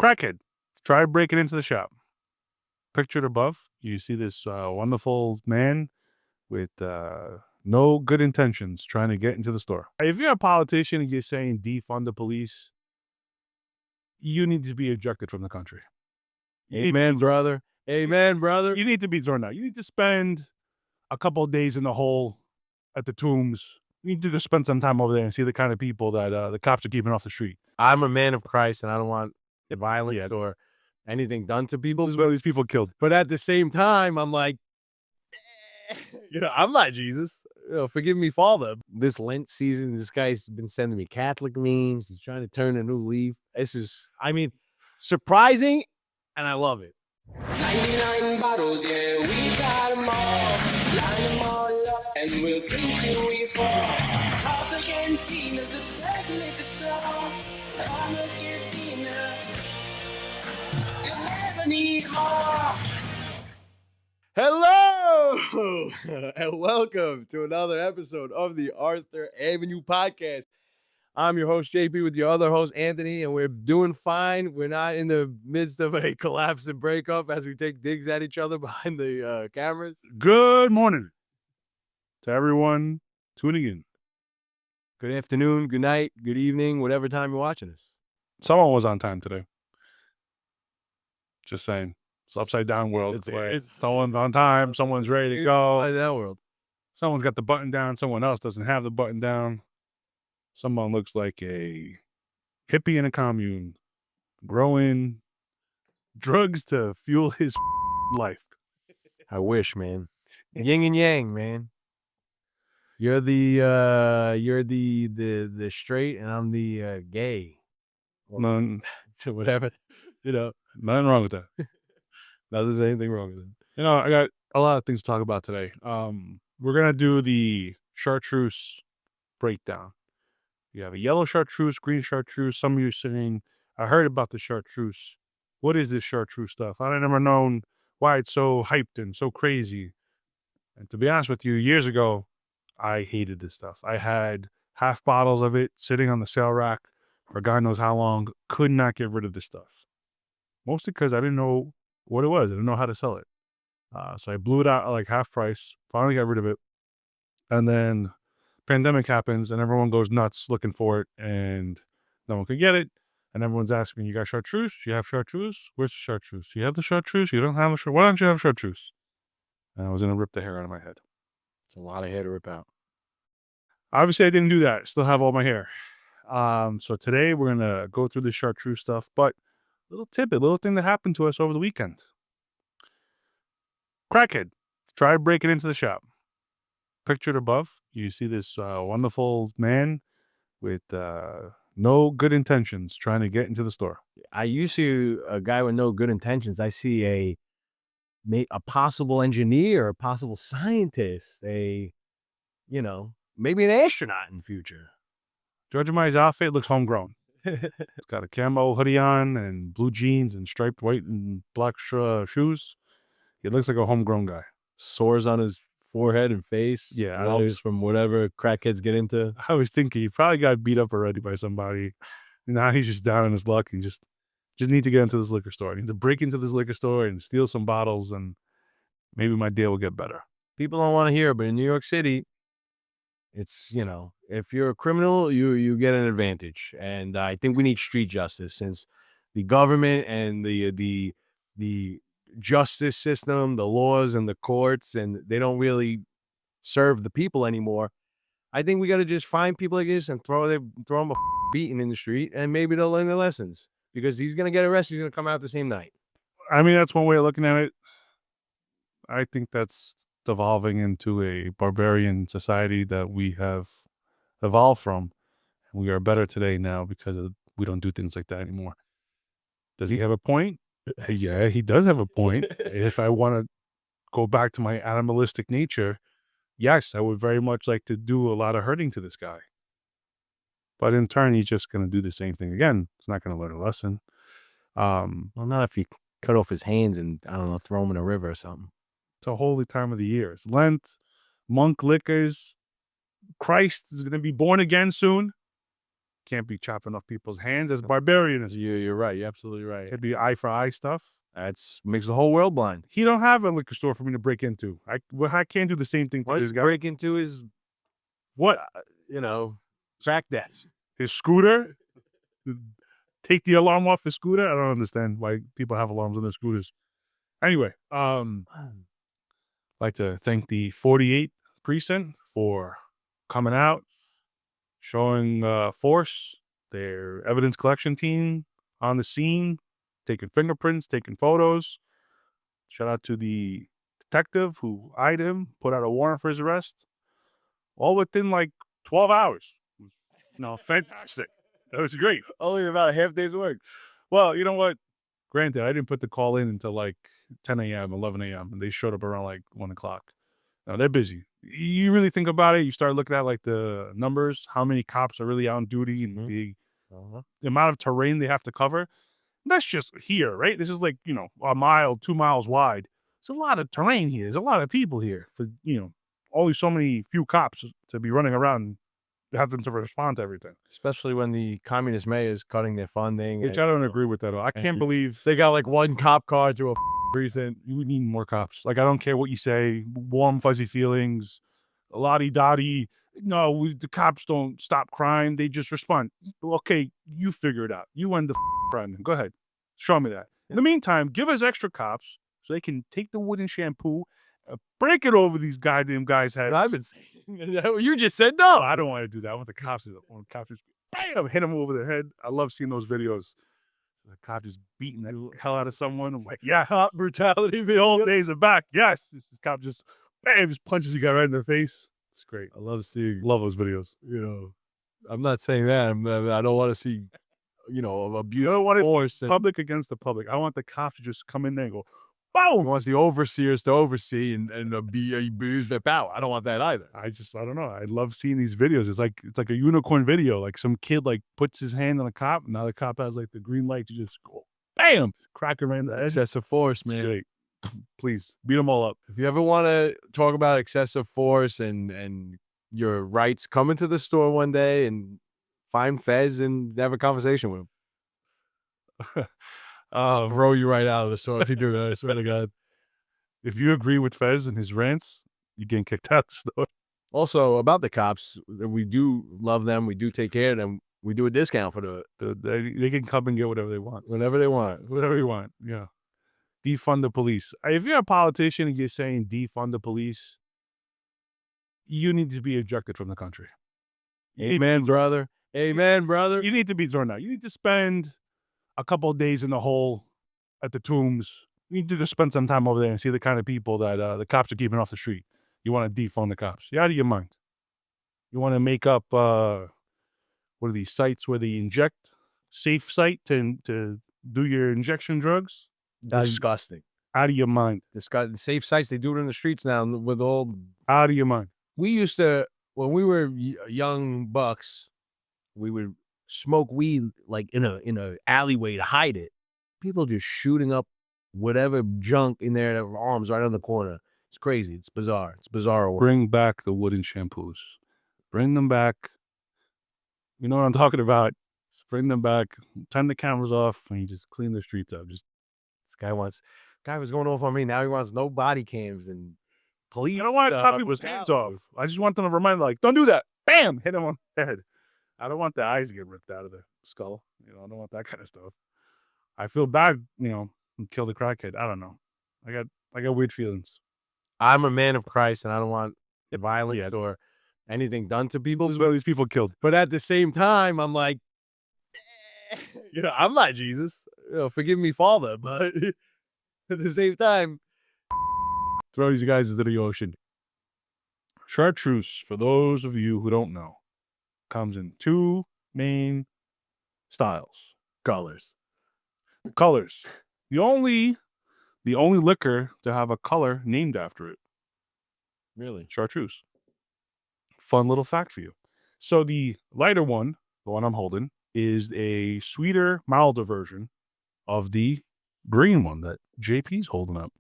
Crackhead, try breaking into the shop. Pictured above, you see this wonderful man with no good intentions trying to get into the store. If you're a politician and you're saying defund the police, you need to be ejected from the country. Amen, brother. Amen, brother. You need to be thrown out. You need to spend a couple of days in the hole at the tombs. You need to just spend some time over there and see the kind of people that the cops are keeping off the street. I'm a man of Christ, and I don't want violence or anything done to people. Well, these people killed. But at the same time, I'm like, I'm not Jesus. Forgive me, Father. This Lent season, this guy's been sending me Catholic memes. He's trying to turn a new leaf. This is, surprising, and I love it. 99 bottles, yeah, we got them all. Line them all up, and we'll drink till we fall. Half the cantina's the best liquor store. Half the cantina, you'll never need more. Hello, and welcome to another episode of the Arthur Avenue Podcast. I'm your host, JP, with your other host, Anthony, and we're doing fine. We're not in the midst of a collapse and breakup as we take digs at each other behind the cameras. Good morning to everyone tuning in. Good afternoon, good night, good evening, whatever time you're watching this. Someone was on time today. Just saying. It's upside down world. Someone's on time. Someone's ready to go. Like that world. Someone's got the button down. Someone else doesn't have the button down. Someone looks like a hippie in a commune, growing drugs to fuel his life. I wish, man. Yin and yang, man. You're the straight, and I'm the gay. None, So whatever, nothing wrong with that. Not there's anything wrong with it. I got a lot of things to talk about today. We're gonna do the Chartreuse breakdown. You have a yellow Chartreuse, green Chartreuse. Some of you are saying, I heard about the Chartreuse. What is this Chartreuse stuff? I never known why it's so hyped and so crazy. And to be honest with you, years ago, I hated this stuff. I had half bottles of it sitting on the sale rack for God knows how long. Could not get rid of this stuff. Mostly because I didn't know what it was. I didn't know how to sell it. So I blew it out at like half price, finally got rid of it. And then pandemic happens and everyone goes nuts looking for it and no one could get it. And everyone's asking, you got Chartreuse? You have Chartreuse? Where's the Chartreuse? You have the Chartreuse? You don't have the Chartreuse? Why don't you have Chartreuse? And I was going to rip the hair out of my head. It's a lot of hair to rip out. Obviously, I didn't do that. I still have all my hair. So today we're going to go through the Chartreuse stuff, but little tidbit, little thing that happened to us over the weekend. Crackhead, try breaking into the shop. Pictured above, you see this wonderful man with no good intentions trying to get into the store. I used to a guy with no good intentions. I see a possible engineer, a possible scientist, maybe an astronaut in the future. Judging by his outfit, looks homegrown. It's got a camo hoodie on and blue jeans and striped white and black shoes. He looks like a homegrown guy. Sores on his forehead and face. Yeah. Welts from whatever crackheads get into. I was thinking he probably got beat up already by somebody. Now he's just down on his luck and just need to get into this liquor store. I need to break into this liquor store and steal some bottles and maybe my deal will get better. People don't want to hear it, but in New York City, it's, if you're a criminal, you get an advantage. And I think we need street justice since the government and the justice system, the laws and the courts, and they don't really serve the people anymore. I think we got to just find people like this and throw them a beating in the street, and maybe they'll learn their lessons because he's going to get arrested. He's going to come out the same night. That's one way of looking at it. I think that's devolving into a barbarian society that we have evolved from. We are better today now because we don't do things like that anymore. Does he have a point? Yeah, he does have a point. If I want to go back to my animalistic nature, yes, I would very much like to do a lot of hurting to this guy. But in turn, he's just going to do the same thing again. He's not going to learn a lesson. Well, not if you cut off his hands and, throw him in a river or something. It's a holy time of the year. It's Lent, monk liquors. Christ is going to be born again soon. can't be chopping off people's hands. That's barbarianism. You're right. You're absolutely right. It'd be eye for eye stuff. That's makes the whole world blind. He don't have a liquor store for me to break into. I can't do the same thing to What this guy. break into is What? crack that. His scooter? Take the alarm off his scooter? I don't understand why people have alarms on their scooters. Anyway, I'd like to thank the 48 Precinct for coming out, showing force, their evidence collection team on the scene, taking fingerprints, taking photos. Shout out to the detective who eyed him, put out a warrant for his arrest, all within like 12 hours. Fantastic. That was great. Only about a half day's work. Well, you know what? Granted, I didn't put the call in until like 10 a.m., 11 a.m., and they showed up around like 1 o'clock. Now, they're busy. You really think about it, you start looking at like the numbers, how many cops are really on duty, and the amount of terrain they have to cover. That's just here, right? This is like, a mile, 2 miles wide. It's a lot of terrain here. There's a lot of people here for, only so many few cops to be running around and have them to respond to everything. Especially when the communist mayor is cutting their funding. Which I don't agree with that at all. I can't believe they got like one cop car to a precinct. You need more cops. Like, I don't care what you say, warm, fuzzy feelings, lottie-dottie. No, the cops don't stop crime. They just respond. Okay, you figure it out. You end the crime. Go ahead. Show me that. In the meantime, give us extra cops so they can take the wooden shampoo, break it over these goddamn guys' heads. I've been saying. You just said no. I don't want to do that. I want the cops to just bam, hit them over the head. I love seeing those videos. The cop just beating the hell out of someone. I'm like, yeah, hot brutality. The old days are back. Yes. This cop just bam, just punches the guy right in the face. It's great. I love seeing. Love those videos. I'm not saying that. I don't want to see, abuse. You don't want it public against the public. I want the cops to just come in there and go, boom. He wants the overseers to oversee and abuse their power. I don't want that either. I don't know. I love seeing these videos. It's like a unicorn video. Like some kid like puts his hand on a cop, and now the cop has like the green light to just go, bam, crack him right in the head. Excessive force, man. Great. Please beat them all up. If you ever want to talk about excessive force and your rights, come into the store one day and find Fez and have a conversation with him. Throw you right out of the store if you do that. I swear to God. If you agree with Fez and his rants, you're getting kicked out the store. Also, about the cops, we do love them. We do take care of them. We do a discount for they can come and get whatever they want. Whenever they want. Whatever you want. Yeah. Defund the police. If you're a politician and you're saying defund the police, you need to be ejected from the country. Amen, brother. Amen, brother. You need to be thrown out. You need to spend a couple of days in the hole at the tombs. You need to just spend some time over there and see the kind of people that the cops are keeping off the street. You want to defund the cops. You're out of your mind. You want to make up, what are these sites where they inject? Safe site to do your injection drugs? Disgusting. Out of your mind. The safe sites, they do it in the streets now with all. Out of your mind. We used to, when we were young bucks, we would smoke weed like in a alleyway to hide it. People just shooting up whatever junk in their arms right on the corner. It's crazy. It's bizarre. It's bizarre. Bring back the wooden shampoos. Bring them back. You know what I'm talking about. Just bring them back. Turn the cameras off and you just clean the streets up. Just this guy was going off on me. Now he wants no body cams and police. I don't want to cut people's hands off. I just want them to remind them, like, don't do that. Bam! Hit him on the head. I don't want the eyes to get ripped out of the skull. I don't want that kind of stuff. I feel bad, kill the crackhead. I don't know. I got weird feelings. I'm a man of Christ, and I don't want violence or anything done to people. There's these people killed. But at the same time, I'm like, I'm not Jesus. Forgive me, Father. But at the same time, throw these guys into the ocean. Chartreuse, for those of you who don't know, comes in two main styles. Colors. The only liquor to have a color named after it. Really? Chartreuse. Fun little fact for you. So the lighter one, the one I'm holding, is a sweeter, milder version of the green one that JP's holding up.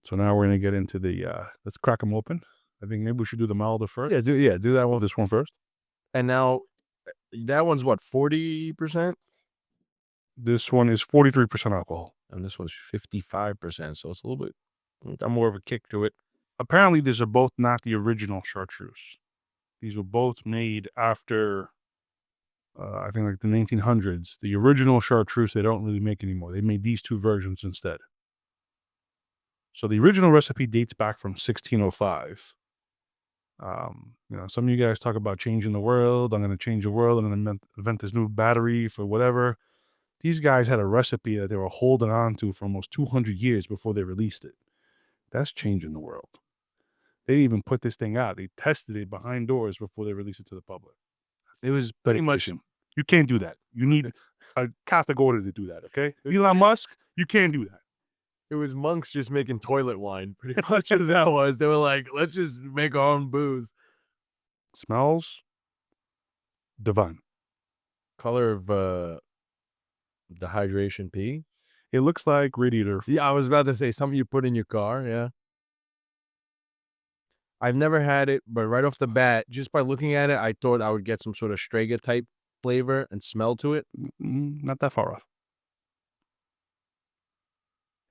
So now we're going to get into the, let's crack them open. I think maybe we should do the milder first. Do that one. This one first. And now that one's what, 40%? This one is 43% alcohol. And this one's 55%. So it's a little bit, got more of a kick to it. Apparently, these are both not the original Chartreuse. These were both made after, I think, like the 1900s. The original Chartreuse, they don't really make anymore. They made these two versions instead. So the original recipe dates back from 1605. Some of you guys talk about changing the world. I'm going to change the world. I'm going to invent this new battery for whatever. These guys had a recipe that they were holding on to for almost 200 years before they released it. That's changing the world. They didn't even put this thing out. They tested it behind doors before they released it to the public. It was pretty much, you can't do that. You need a Catholic order to do that, okay? Elon Musk, you can't do that. It was monks just making toilet wine, pretty much as that was. They were like, let's just make our own booze. Smells divine. Color of dehydration pee. It looks like radiator. Yeah, I was about to say something you put in your car, yeah. I've never had it, but right off the bat, just by looking at it, I thought I would get some sort of Strega type flavor and smell to it. Not that far off.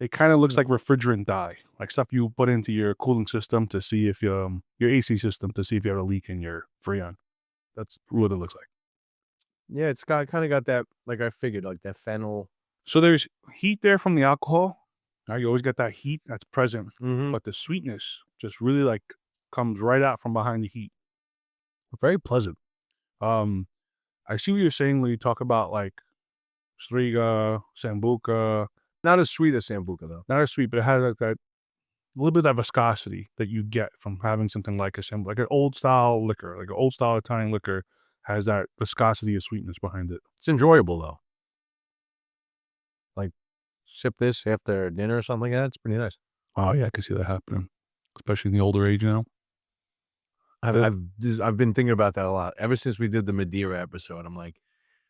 It kind of looks like refrigerant dye, like stuff you put into your cooling system to see if your AC system to see if you have a leak in your Freon. That's what it looks like. Yeah, it's got kind of got that, like I figured, like that fennel. So there's heat there from the alcohol. Now you always get that heat that's present, Mm-hmm. but the sweetness just really like comes right out from behind the heat. Very pleasant. I see what you're saying when you talk about like Strega, Sambuca. Not as sweet as Sambuca, though. Not as sweet, but it has like that a little bit of that viscosity that you get from having something like a Sambuca, like an old style liquor, like an old style Italian liquor has that viscosity of sweetness behind it. It's enjoyable, though. Like, sip this after dinner or something like that. It's pretty nice. Oh yeah, I can see that happening, especially in the older age now. I've been thinking about that a lot ever since we did the Madeira episode. I'm like,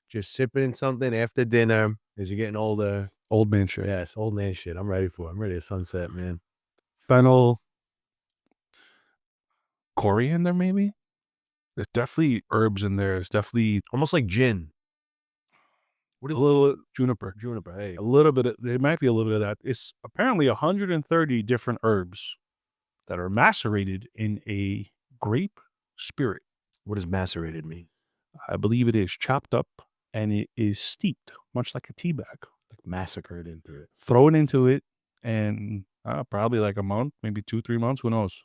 just sipping something after dinner as you're getting older. Old man shit. Yes, old man shit. I'm ready for it. I'm ready to sunset, man. Fennel, coriander, maybe. There's definitely herbs in there. It's definitely Almost like gin. a little juniper. Juniper, hey. A little bit. There might be a little bit of that. It's apparently 130 different herbs that are macerated in a grape spirit. What does macerated mean? I believe it is chopped up and it is steeped, much like a tea bag. Like massacred into it. Throw it into it, and probably like a month, maybe 2-3 months, who knows?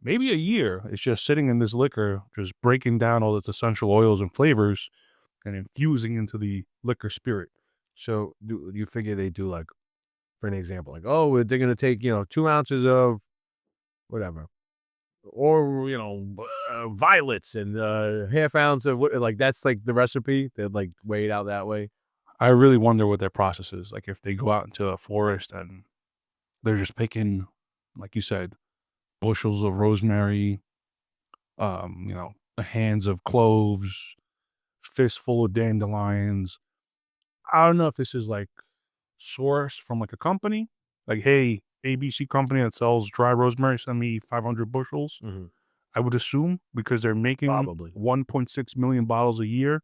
Maybe a year. It's just sitting in this liquor, just breaking down all its essential oils and flavors and infusing into the liquor spirit. So do you figure they do, like, for an example, like, oh, they're going to take, 2 ounces of whatever. Or, violets and half ounce of, like, that's like the recipe. They'd like weigh it out that way. I really wonder what their process is. Like if they go out into a forest and they're just picking, like you said, bushels of rosemary, hands of cloves, fistful of dandelions. I don't know if this is like sourced from like a company, like, hey, ABC company that sells dry rosemary, send me 500 bushels. Mm-hmm. I would assume because they're making Probably 1.6 million bottles a year.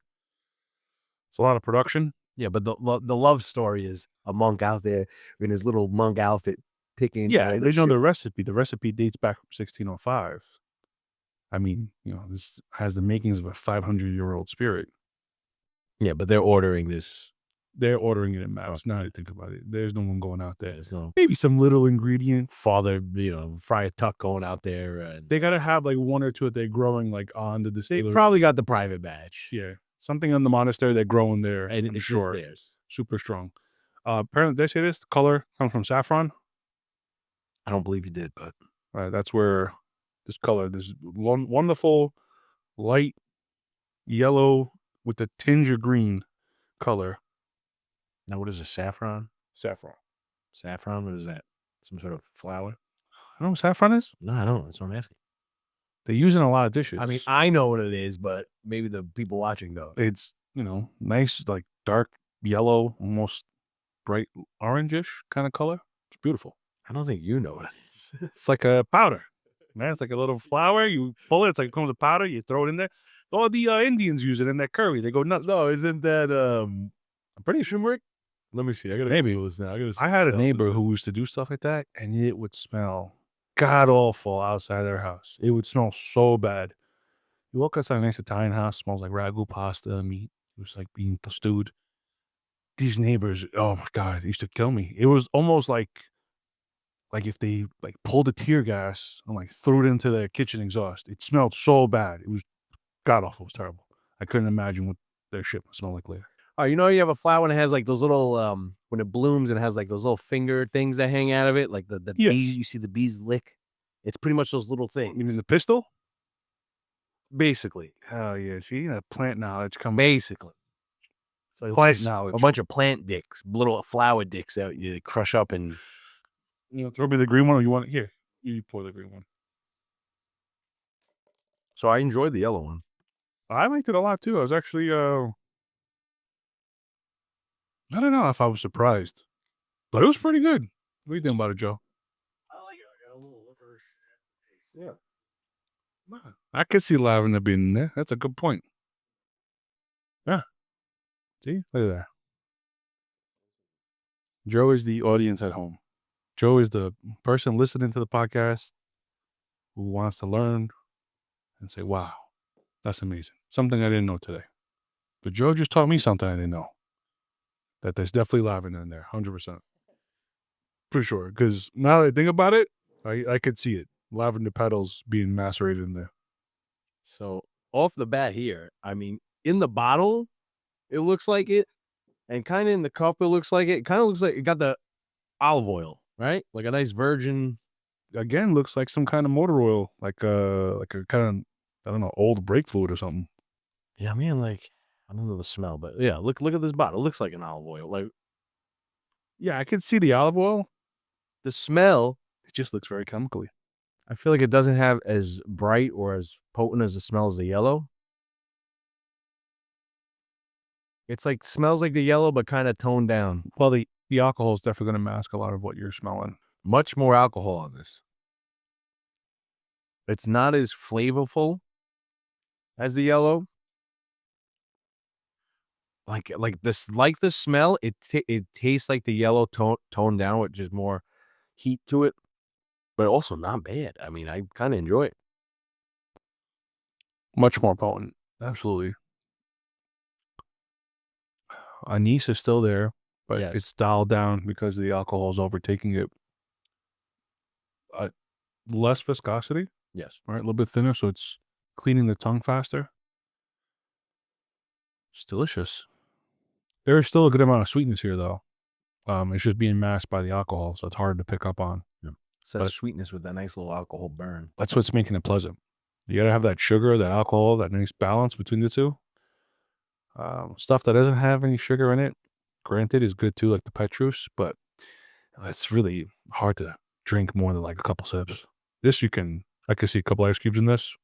It's a lot of production. Yeah, but the love story is a monk out there in his little monk outfit picking. Yeah, they know the recipe. The recipe dates back from 1605. I mean, this has the makings of a 500-year-old spirit. Yeah, but they're ordering this. They're ordering it in mass. Now that I think about it, there's no one going out there. There's no Maybe some little ingredient. father, Friar Tuck going out there. And They got to have like one or two that they're growing like on the they distillery. probably got the private batch. Yeah, something in the monastery they're growing there. And I'm it's sure. theirs. Super strong. Apparently, did I say this? The color comes from saffron. I don't believe you did, but That's where this color, this wonderful light yellow with a tinge of green color. now what is a saffron? Saffron. Saffron? What is that? Some sort of flower? I don't know what saffron is. No, I don't. That's what I'm asking. They use it in a lot of dishes. I mean, I know what it is, but maybe the people watching don't. It's, nice, like dark yellow, almost bright orangish kind of color. It's beautiful. I don't think you know what it is. It's like a powder. man. It's like a little flower. You pull it. It's like it comes with powder. You throw it in there. All the Indians use it in their curry. They go nuts. No, isn't that I'm pretty sure. Let me see. I gotta Maybe. Google this now. I had a neighbor who used to do stuff like that, and it would smell god awful outside their house. It would smell so bad. You walk outside a nice Italian house, smells like ragu, pasta, meat. It was like being stewed. These neighbors, oh my god, they used to kill me. It was almost like if they like pulled a tear gas and like threw it into their kitchen exhaust. It smelled so bad. It was god awful. It was terrible. I couldn't imagine what their shit would smell like later. Oh, you know, you have a flower and it has like those little when it blooms and it has like those little finger things that hang out of it, like the Yes. bees. You see the bees lick. It's pretty much those little things. You mean the pistol? Basically, Hell yeah. See, that plant knowledge come basically. So Plus knowledge. a bunch of plant dicks, little flower dicks that you crush up and. Throw me the green one, or you want it here? You pour the green one. So I enjoyed the yellow one. I liked it a lot too. I was actually I don't know if I was surprised, but it was pretty good. What do you think about it, Joe? I like it. I got a little licorice. Yeah. I could see lavender being in there. That's a good point. Yeah. See? Look at that. Joe is the audience at home. Joe is the person listening to the podcast who wants to learn and say, wow, that's amazing. Something I didn't know today. But Joe just taught me something I didn't know. That there's definitely lavender in there, 100%. For sure. Because now that I think about it, I could see it. Lavender petals being macerated in there. So off the bat here, I mean, in the bottle, it looks like it. And kind of in the cup, it looks like it. It kind of looks like it got the olive oil, right? Like a nice virgin. Again, looks like some kind of motor oil. Like a kind of, I don't know, old brake fluid or something. Yeah, man, like, I don't know the smell, but yeah, look at this bottle. It looks like an olive oil. Like, Yeah, I could see the olive oil. the smell, It just looks very chemically. I feel like it doesn't have as bright or as potent as the smell as the yellow. It's like, smells like the yellow, but kind of toned down. Well, the alcohol is definitely going to mask a lot of what you're smelling. Much more alcohol on this. It's not as flavorful as the yellow. Like the smell, it tastes like the yellow toned down with just more heat to it, but also not bad. I mean, I kind of enjoy it. Much more potent. Absolutely. Anise is still there, but Yes. it's dialed down because the alcohol is overtaking it. Less viscosity, Yes. right? A little bit thinner, so it's cleaning the tongue faster. It's delicious. There is still a good amount of sweetness here, though. It's just being masked by the alcohol, so it's hard to pick up on. It's that sweetness with that nice little alcohol burn. That's what's making it pleasant. You gotta have that sugar, that alcohol, that nice balance between the two. Stuff that doesn't have any sugar in it, granted, is good too, like the Petrus, but it's really hard to drink more than like a couple sips. This I could see a couple ice cubes in this.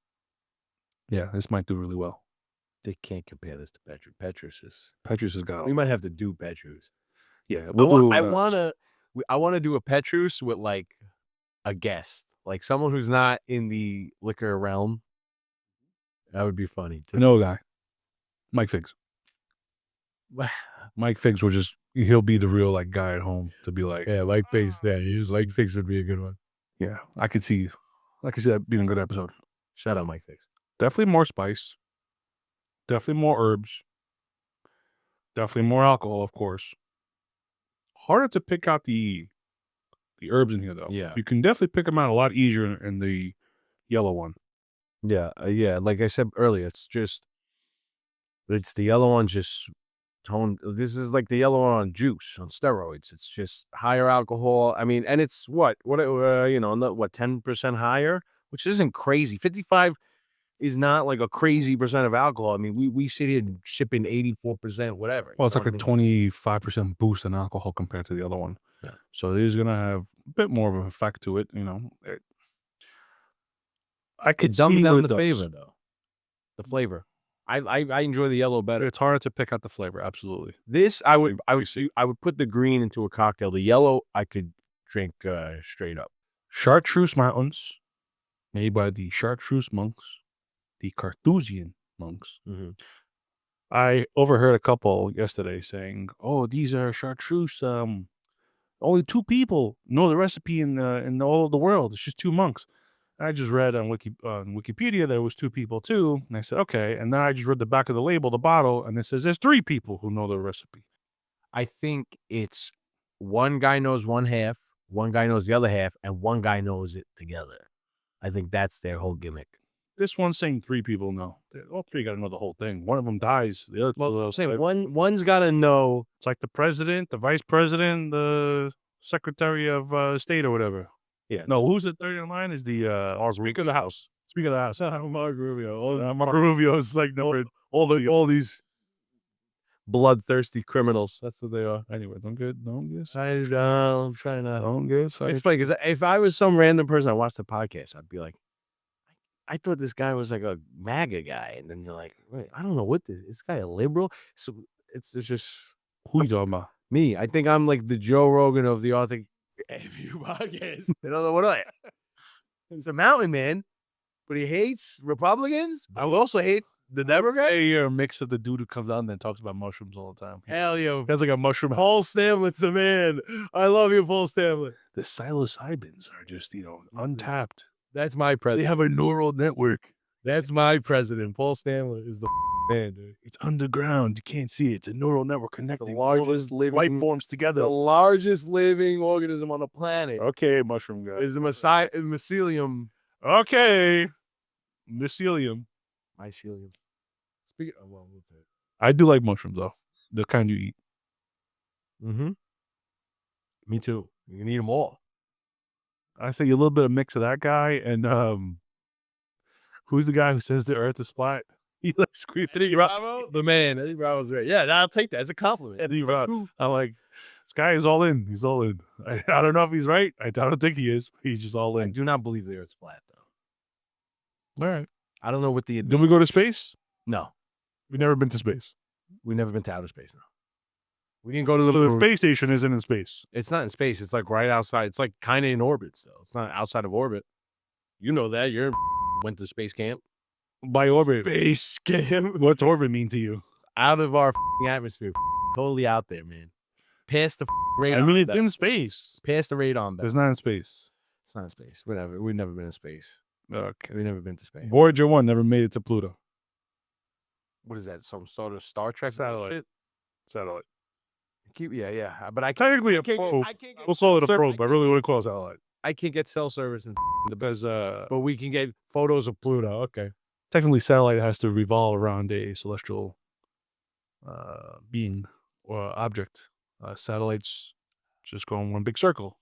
Yeah, this might do really well. They can't compare this to Petrus. Petrus has got. We might have to do Petrus. Yeah, I want to do a Petrus with like a guest, like someone who's not in the liquor realm. That would be funny. I know a guy, Mike Figs. Mike Figs he'll be the real like guy at home to be like, Yeah, Mike Figs. Yeah, Mike Figs would be a good one. yeah, I could see that being a good episode. Shout out Mike Figs. Definitely more spice. Definitely more herbs. Definitely more alcohol, of course. Harder to pick out the herbs in here, though. Yeah. You can definitely pick them out a lot easier in the yellow one. Yeah, like I said earlier, it's the yellow one just toned. This is like the yellow one on juice, on steroids. It's just higher alcohol. I mean, and it's what 10% higher, which isn't crazy. 55 is not like a crazy percent of alcohol. I mean, we sit here shipping 84%, whatever. Well, it's like a you know what I mean? 25% boost in alcohol compared to the other one. Yeah. So it is going to have a bit more of an effect to it, I could It dumbs see down what the it does. flavor, though. The flavor. I enjoy the yellow better. It's harder to pick out the flavor, absolutely. This I would put the green into a cocktail. The yellow I could drink straight up. Chartreuse Mountains made by the Chartreuse monks, the Carthusian monks. Mhm. I overheard a couple yesterday saying, "Oh, these are Chartreuse. Only 2 people know the recipe in all of the world. It's just 2 monks." I just read on Wikipedia that it was 2 people too, and I said, "Okay." And then I just read the back of the label, the bottle, and it says there's 3 people who know the recipe. I think it's one guy knows one half, one guy knows the other half, and one guy knows it together. I think that's their whole gimmick. This one's saying 3 people know. All 3 got to know the whole thing. One of them dies. The other Well, I'm saying it's one's got to know. like the president, the vice president, the secretary of state or whatever. Yeah. No, who's the third in line is the Speaker of the House. Speaker of the House. Mark Rubio. Marco Rubio is like number. All these bloodthirsty criminals. That's what they are. Anyway, don't get. I'm trying to. Don't get. It's funny because if I was some random person I watched the podcast, I'd be like, I thought this guy was like a MAGA guy, and then you're like, wait, I don't know what this guy a liberal. So it's just Who you talking about? me. I think I'm like the Joe Rogan of the Authentic podcast. I don't know what I. He's a mountain man, but he hates Republicans. I also hate the Democrat. Hey, you're a mix of the dude who comes out and then talks about mushrooms all the time. Hell yeah, That's like a mushroom. Paul Stamlet's the man. I love you, Paul Stamlet. The psilocybins are just untapped. That's my They president. have a neural network. That's my president. Paul Stamlet is the man, dude. It's underground. You can't see it. It's a neural network connecting largest all the life living- forms together. The largest living organism on the planet Okay, mushroom guy. is the mycelium. Okay, mycelium. Mycelium. Speaking of, well, I do like mushrooms though. The kind you eat. mm-hmm. Me too. You can eat them all. I say a little bit of mix of that guy and who's the guy who says the Earth is flat? He like screamed Eddie Bravo. The man. Eddie Bravo's right. Yeah, I'll take that. It's a compliment. Eddie Bravo. I'm like, this guy is all in. He's all in. I don't know if he's right. I don't think he is. But he's just all I in. do not believe the Earth's flat, though. All right. I don't know what the. Did we go to space? No, We've never been to space. we've never been to outer space. No, we didn't go to So the the. space station isn't in space. It's not in space. It's like right outside. It's like kind of in orbit still. It's not outside of orbit. You know that. You're went to space camp. By orbit. Space camp. What's orbit mean to you? Out of our atmosphere. Totally out there, man. Past the radar. I mean, it's belt. in space. Past the radon belt. It's not in space. It's not in space. Whatever. We've never been in space. Okay. We've never been to space. Voyager 1 never made it to Pluto. What is that? Some sort of Star Trek Satellite. shit? Satellite. Yeah. But I Technically a can't get- probe. I can't get We'll call it a cell probe. I service. really wouldn't call it a satellite. I can't get cell service, Because but we can get photos of Pluto. Okay. technically satellite has to revolve around a celestial being or object. Satellites just go in one big circle.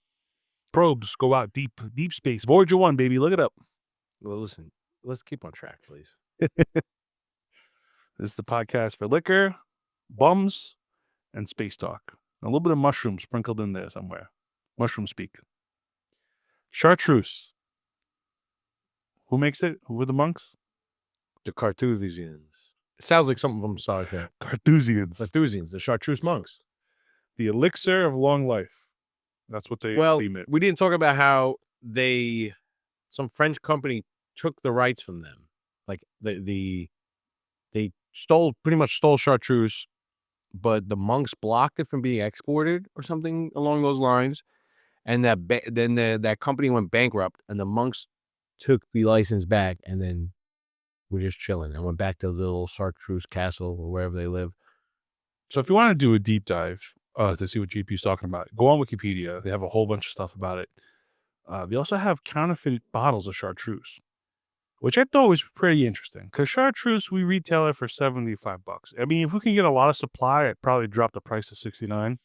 Probes go out deep space. Voyager 1, baby. Look it up. Well, listen. Let's keep on track, please. This is the podcast for liquor, bums, and space talk. A little bit of mushroom sprinkled in there somewhere. Mushroom speak. Chartreuse. Who makes it? Who are the monks? The Carthusians. It sounds like something from Star Trek. Carthusians. Carthusians, the Chartreuse monks. The elixir of long life. That's what they Well, deem it. we didn't talk about how some French company took the rights from them. Like they pretty much stole Chartreuse, but the monks blocked it from being exported or something along those lines. And that company went bankrupt, and the monks took the license back, and then we're just chilling and went back to the little Chartreuse castle or wherever they live. So if you want to do a deep dive to see what GP's talking about, go on Wikipedia. They have a whole bunch of stuff about it. They also have counterfeit bottles of Chartreuse, which I thought was pretty interesting. Because Chartreuse, we retail it for $75. I mean, if we can get a lot of supply, I'd probably drop the price to $69.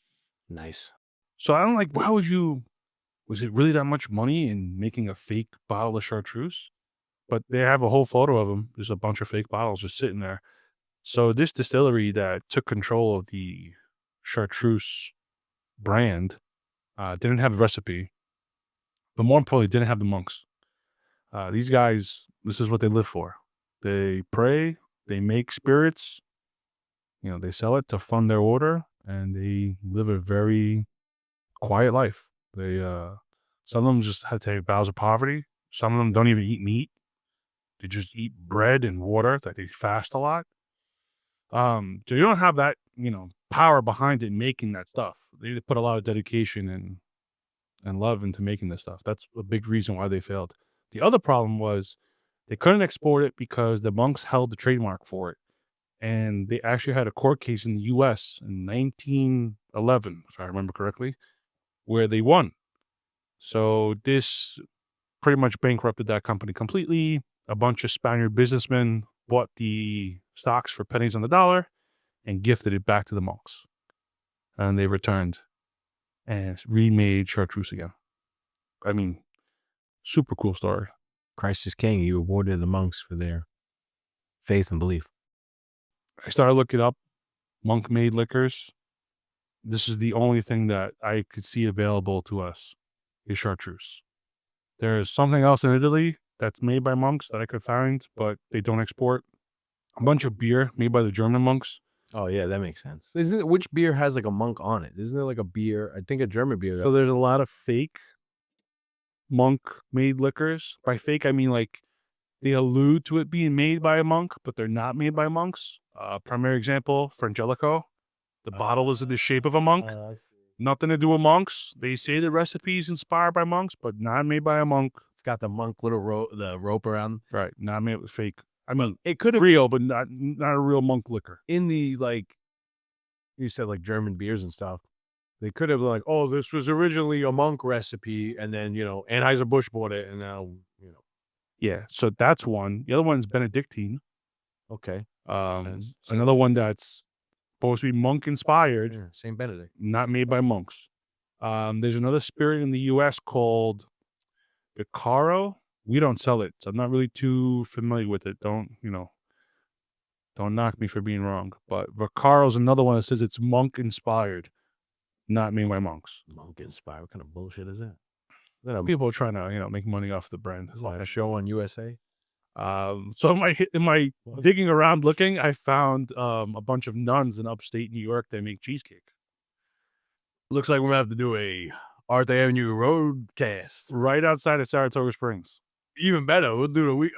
Nice. So I'm like, was it really that much money in making a fake bottle of Chartreuse? But they have a whole photo of them. There's a bunch of fake bottles just sitting there. So this distillery that took control of the Chartreuse brand didn't have the recipe, but more importantly, didn't have the monks. These guys, this is what they live for. They pray, they make spirits, they sell it to fund their order, and they live a very quiet life. They some of them just had to take vows of poverty, Some of them don't even eat meat. They just eat bread and water. That they fast a lot. So you don't have that, power behind it making that stuff. They put a lot of dedication and love into making this stuff. That's a big reason why they failed. The other problem was they couldn't export it because the monks held the trademark for it. And they actually had a court case in the U.S. in 1911, if I remember correctly, where they won. So this pretty much bankrupted that company completely. A bunch of Spaniard businessmen bought the stocks for pennies on the dollar and gifted it back to the monks. And they returned and remade Chartreuse again. I mean, super cool story. Christ is king. He rewarded the monks for their faith and belief. I started looking up monk-made liquors. This is the only thing that I could see available to us is Chartreuse. There's something else in Italy that's made by monks that I could find, but they don't export. A bunch of beer made by the German monks. Oh yeah, that makes sense. Isn't it, which beer has like a monk on it? Isn't there like a beer? I think a German beer. So there's a lot of fake monk-made liquors. By fake, I mean like they allude to it being made by a monk, but they're not made by monks. Primary example, Frangelico. The bottle is in the shape of a monk. Nothing to do with monks. They say the recipe is inspired by monks, but not made by a monk. It's got the monk little the rope around. Right, not made with fake. I mean, It could have real, but not a real monk liquor. in the like you said like German beers and stuff. They could have been like, oh, this was originally a monk recipe, and then Anheuser-Busch bought it, and now Yeah, so that's one. The other one's Benedictine. okay, Another one that's supposed to be monk inspired, yeah, Saint Benedict. not made by monks. There's another spirit in the U.S. called Vicaro. We don't sell it, so I'm not really too familiar with it. Don't knock me for being wrong. But Vicaro's another one that says it's monk inspired, not made by monks. Monk inspired. What kind of bullshit is that? People are trying to make money off the brand. It's like a show on USA. So in my digging around looking, I found a bunch of nuns in upstate New York that make cheesecake. Looks like we're gonna have to do a Arthur Avenue Roadcast. Right outside of Saratoga Springs. Even better, we'll do the week.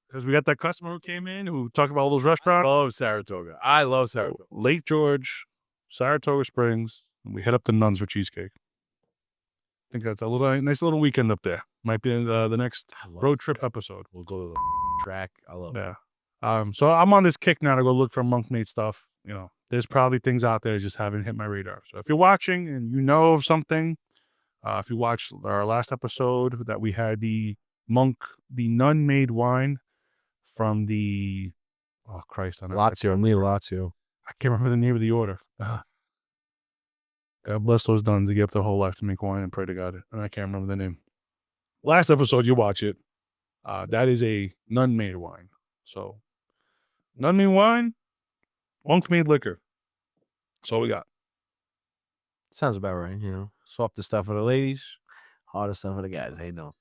Because we got that customer who came in who talked about all those restaurants. I love Saratoga. I love Saratoga. Lake George, Saratoga Springs, and we head up to Nuns for cheesecake. I think that's a nice little weekend up there. Might be the next road trip episode. We'll go to the track. I love it. Yeah. So I'm on this kick now to go look for monk-made stuff. There's probably things out there that just haven't hit my radar. So if you're watching and you know of something, if you watched our last episode that we had the nun-made wine from the, oh Christ, Lazio. I can't remember the name of the order. God bless those nuns. They give up their whole life to make wine and pray to God. And I can't remember the name. Last episode, you watch it. That is a nun-made wine. So, nun-made wine, monk-made liquor. That's all we got. Sounds about right. Swap the stuff for the ladies, harder stuff for the guys. Hey, no.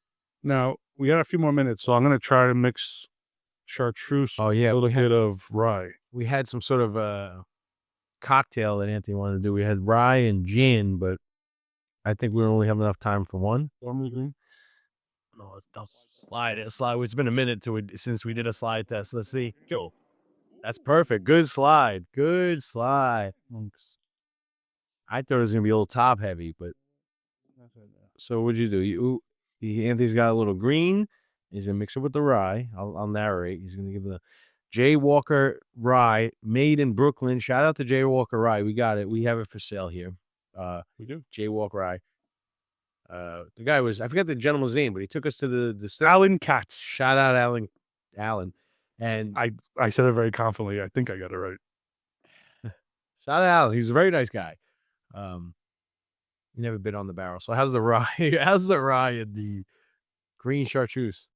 Now, we got a few more minutes, so I'm going to try to mix Chartreuse Oh yeah, a little hit of rye. we had some sort of cocktail that Anthony wanted to do. We had rye and gin, but I think we only have enough time for one. Green. No, it's tough. Slide. It's been a minute since we did a slide test. Let's see. Go. That's perfect. Good slide. Monks. I thought it was gonna be a little top heavy, but so what'd you do? Anthony's got a little green. He's gonna mix it with the rye. I'll narrate. He's gonna give the J. Walker rye, made in Brooklyn. Shout out to J. Walker rye. We got it. We have it for sale here. We do. J. Walker rye. The guy was, I forgot the gentleman's name, but he took us to the Alan Katz. shout out Alan. And I said it very confidently. I think I got it right. shout out Alan. He's a very nice guy. He never been on the barrel. So how's the rye? How's the rye and the green chartreuse?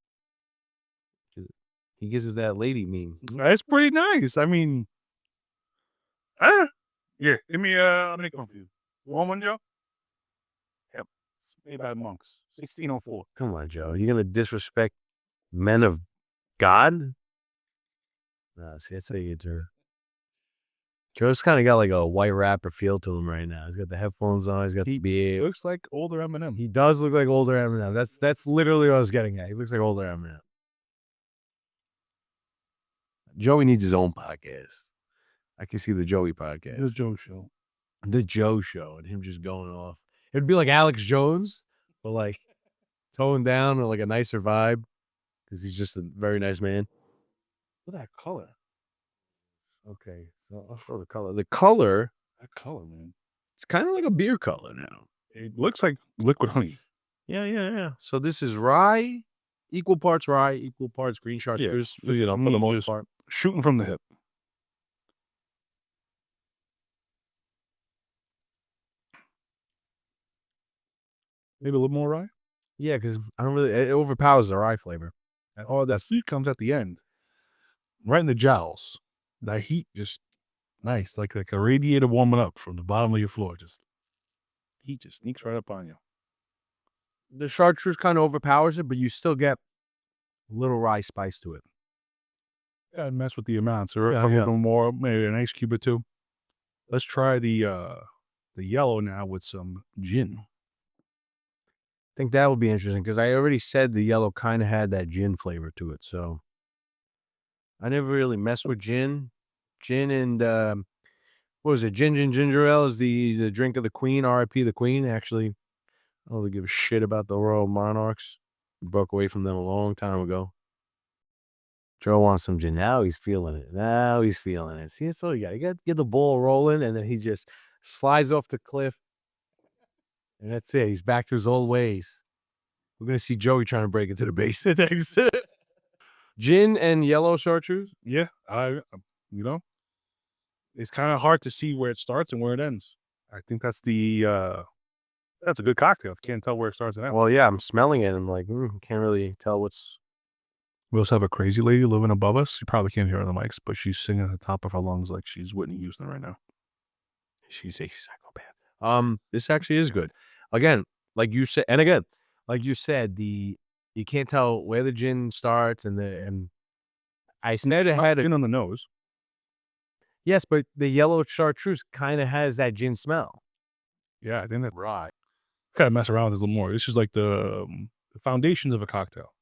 He gives us that lady meme. That's pretty nice. I mean, yeah. Give me I'll make one for you. You want one, Joe? Yep. It's made by monks. 1604. Come on, Joe. You're gonna disrespect men of God? See, that's how you do. Joe's kind of got like a white rapper feel to him right now. He's got the headphones on. He's got the He beard. looks like older Eminem. He does look like older Eminem. That's literally what I was getting at. He looks like older Eminem. Joey needs his own podcast. I can see the Joey podcast. The Joe Show. The Joe Show and him just going off. It'd be like Alex Jones, but like toned down or like a nicer vibe because he's just a very nice man. Look at that color. Okay, so I'll show the color. The color, That color, man. it's kind of like a beer color now. It looks like liquid honey. Yeah. So this is rye, equal parts green chartreuse, for the most just part. shooting from the hip. Maybe a little more rye. Yeah, because I don't really, it overpowers the rye flavor. Oh, that sweet comes at the end, right in the jowls. That heat just nice, like a radiator warming up from the bottom of your floor. Just heat just sneaks right up on you. The chartreuse kind of overpowers it, but you still get a little rye spice to it. Gotta mess with the amounts. Or Yeah, a yeah. little more, maybe an ice cube or two. Let's try the yellow now with some gin. I think that would be interesting because I already said the yellow kind of had that gin flavor to it. So I never really messed with gin. Gin and what was it? Gin ginger ale is the drink of the queen. R.I.P. the queen. Actually, I don't really give a shit about the royal monarchs. We broke away from them a long time ago. Joe wants some gin. Now he's feeling it. See, that's all you got. You got to get the ball rolling, and then he just slides off the cliff. And that's it. He's back to his old ways. We're going to see Joey trying to break into the base next. Gin and yellow chartreuse? Yeah, it's kind of hard to see where it starts and where it ends. I think that's that's a good cocktail. If you can't tell where it starts and ends. Well, yeah, I'm smelling it. I'm like, can't really tell what's... We also have a crazy lady living above us. You probably can't hear her on the mics, but she's singing at the top of her lungs like she's Whitney Houston right now. She's a psychopath. This actually is good. Again, like you said, you can't tell where the gin starts and I said it had gin on the nose. Yes, but the yellow chartreuse kind of has that gin smell. Yeah, I think that's right. Gotta mess around with this a little more. This is like the foundations of a cocktail.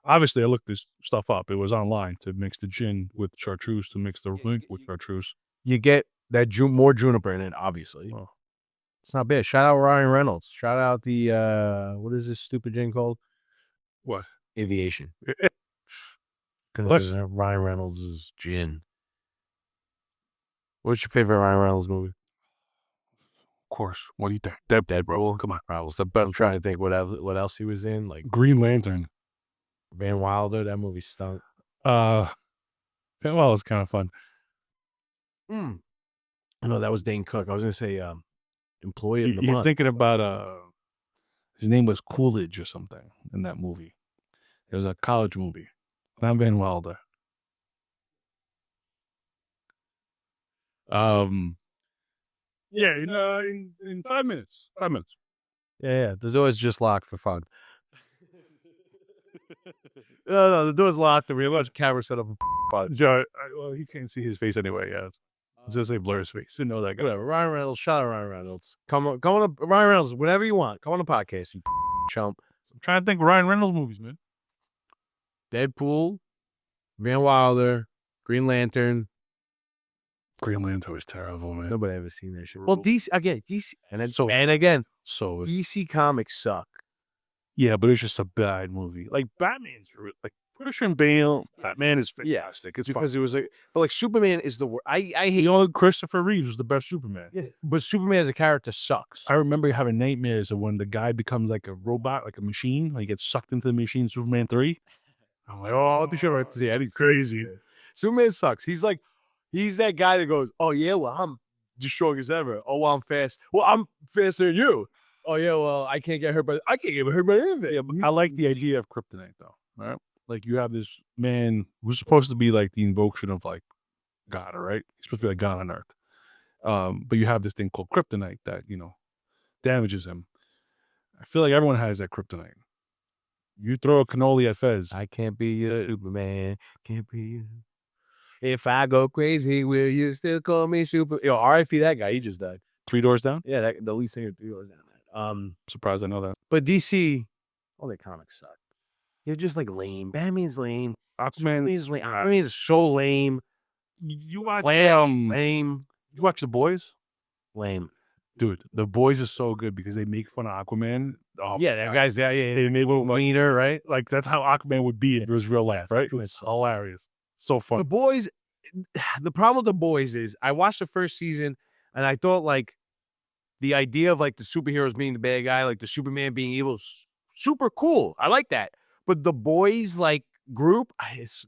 Obviously, I looked this stuff up. It was online to mix the gin with chartreuse, to mix the drink with chartreuse. You get that more juniper in it, obviously. Oh. It's not bad. Shout out Ryan Reynolds. Shout out the, what is this stupid gin called? What? Aviation. What? Ryan Reynolds' gin. What's your favorite Ryan Reynolds movie? Of course. What do you think? Dead, bro. Come on. But I'm trying to think what else he was in. Like Green Lantern. Van Wilder. That movie stunk. Well, it's kind of fun. No, that was Dane Cook. I was gonna say Employee of the You're Month. thinking about his name was Coolidge or something in that movie. It was a college movie. Not Van Wilder. Yeah, in 5 minutes. 5 minutes. Yeah. The door's just locked for fun. No, the door's locked. The real camera set up. Joe, well, you can't see his face anyway. Yeah, just say blur his face. You know that guy. Whatever. Ryan Reynolds. Shout out Ryan Reynolds. Come on, Ryan Reynolds. Whenever you want. Come on the podcast, you chump. I'm trying to think of Ryan Reynolds movies, man. Deadpool, Van Wilder, Green Lantern. Green Lantern was terrible, man. Nobody ever seen that shit. Well, DC So DC Comics suck. yeah, but it's just a bad movie. Like Batman's like Christian Bale. Batman is fantastic. It's Because it was like, but like Superman is the worst. I hate. Christopher Reeves was the best Superman. Yeah, but Superman as a character sucks. I remember having nightmares of when the guy becomes like a robot, like a machine. Like he gets sucked into the machine. Superman 3. I'm like, oh, the shit right to see. He's crazy. Superman sucks. He's that guy that goes, oh yeah, well I'm the strongest ever. Oh, well, I'm fast. Well, I'm faster than you. Oh yeah, well I can't get hurt by anything. Yeah, but I like the idea of kryptonite though. Right? Like you have this man who's supposed to be like the invocation of like God, right? He's supposed to be like God on earth. But you have this thing called kryptonite that, damages him. I feel like everyone has that kryptonite. You throw a cannoli at Fez. I can't be your Superman. Can't be you. If I go crazy, will you still call me super? Yo, R.I.P. that guy. He just died. 3 Doors Down? Yeah, the lead singer of 3 Doors Down. Surprised I know that. But DC, all their comics suck. They're just like lame. Batman's lame. Aquaman. lame. Aquaman's so lame. You watch Lame. You watch The Boys? Lame. Dude, The Boys is so good because they make fun of Aquaman. Oh, Yeah, that guy's they made a little wiener, right? Like that's how Aquaman would be if it was real life, right? It's hilarious. So fun. The Boys, the problem with The Boys is I watched the first season and I thought like the idea of like the superheroes being the bad guy, like the Superman being evil, super cool. I like that. But The Boys like group,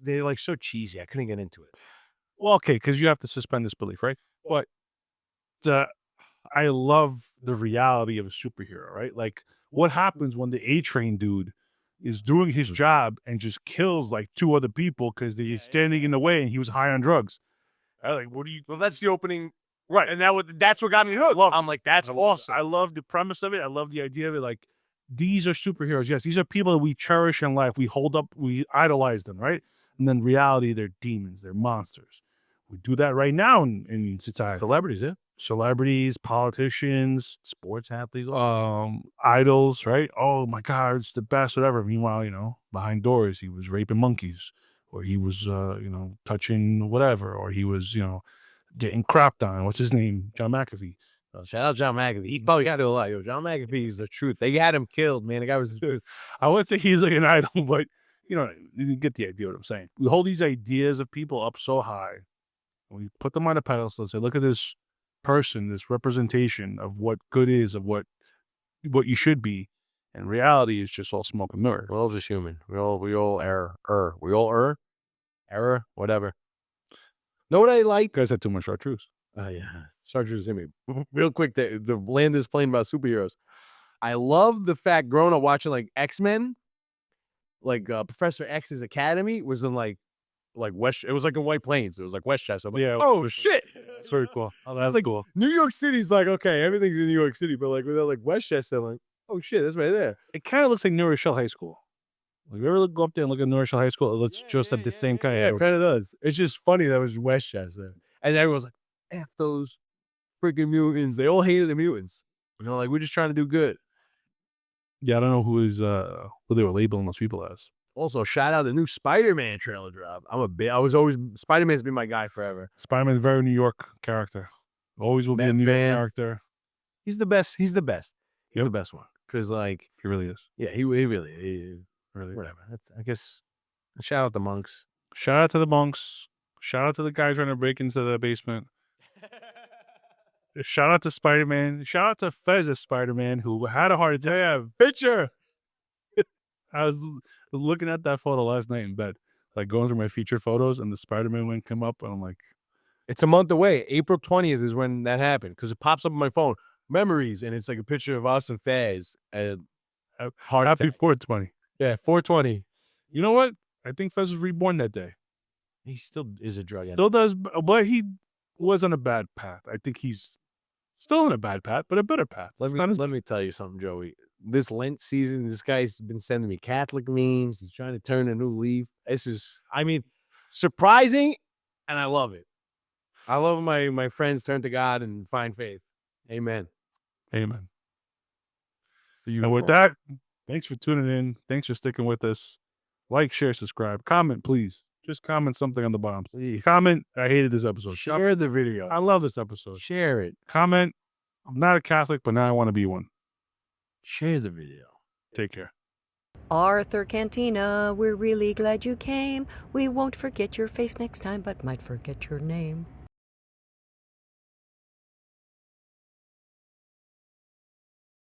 they're like so cheesy. I couldn't get into it. Well, okay, because you have to suspend disbelief, right? But I love the reality of a superhero, right? Like what happens when the A-Train dude is doing his job and just kills like 2 other people because they're standing in the way and he was high on drugs. Like, what do you? Well, that's the opening, Right. and that's what got me hooked. I'm like, that's awesome. I love the premise of it. I love the idea of it. Like, these are superheroes. Yes, these are people that we cherish in life. We hold up, we idolize them, right? And then reality, they're demons, they're monsters. We do that right now in society. Celebrities, yeah. Celebrities, politicians, Sports athletes, idols, right? Oh my God, it's the best, whatever. Meanwhile, behind doors, he was raping monkeys, or he was, touching whatever, or he was, getting crapped on. What's his name? John McAfee. Shout out John McAfee. He probably got to do a lot. Yo, John McAfee is the truth. They had him killed, man. The guy was the truth. I wouldn't say he's like an idol, but you get the idea what I'm saying. We hold these ideas of people up so high, and we put them on a pedestal and say, look at this person, this representation of what good is, of what you should be. And reality is just all smoke and mirror. We're all just human. We all err. We all error, whatever. Know what I like? You guys had too much Chartreuse. Oh, yeah. Chartreuse hit me. Real quick, to land this plane about superheroes. I love the fact growing up watching like X-Men, like Professor X's Academy was in like West. It was like in White Plains. It was like Westchester. I'm like, Yeah. oh shit, That's very cool. Oh, that's like, cool. New York City's like, okay, everything's in New York City, but like without like Westchester, I'm like, oh shit, that's right there. It kind of looks like New Rochelle High School. Like, you ever go up there and look at New Rochelle High School? It looks just like the same kind Yeah, of. it kind of does. It's just funny that it was Westchester, and everyone's like, F those freaking mutants. They all hated the mutants. Like we're just trying to do good. Yeah, I don't know who they were labeling those people as. Also, shout out the new Spider-Man trailer drop. I was always Spider-Man's been my guy forever. Spider-Man's a very New York character. Always will be a New York character. He's the best. He's the best. He's the best one. Because like He really is. yeah, he really whatever. That's I guess. Shout out the monks. Shout out to the monks. Shout out to the guy trying to break into the basement. Shout out to Spider-Man. Shout out to Fez's Spider-Man who had a heart attack. Picture. I was looking at that photo last night in bed, like going through my featured photos, and the Spider-Man one came up, and I'm like, It's a month away. April 20th is when that happened because it pops up on my phone. Memories, and it's like a picture of us and Fez. And heart happy attack. 420. Yeah, 420. You know what? I think Fez was reborn that day. He still is a drug addict. Still does, but he was on a bad path. I think he's still on a bad path, but a better path. Let me tell you something, Joey. This Lent season, this guy's been sending me Catholic memes. He's trying to turn a new leaf. This is, surprising, and I love it. I love my friends turn to God and find faith. Amen. Amen. For you. And with that, thanks for tuning in. Thanks for sticking with us. Like, share, subscribe. Comment, please. Just comment something on the bottom. Please. Comment, I hated this episode. Share the video. I love this episode. Share it. Comment, I'm not a Catholic, but now I want to be one. Share the video. Take care. Arthur Cantina, we're really glad you came. We won't forget your face next time, but might forget your name.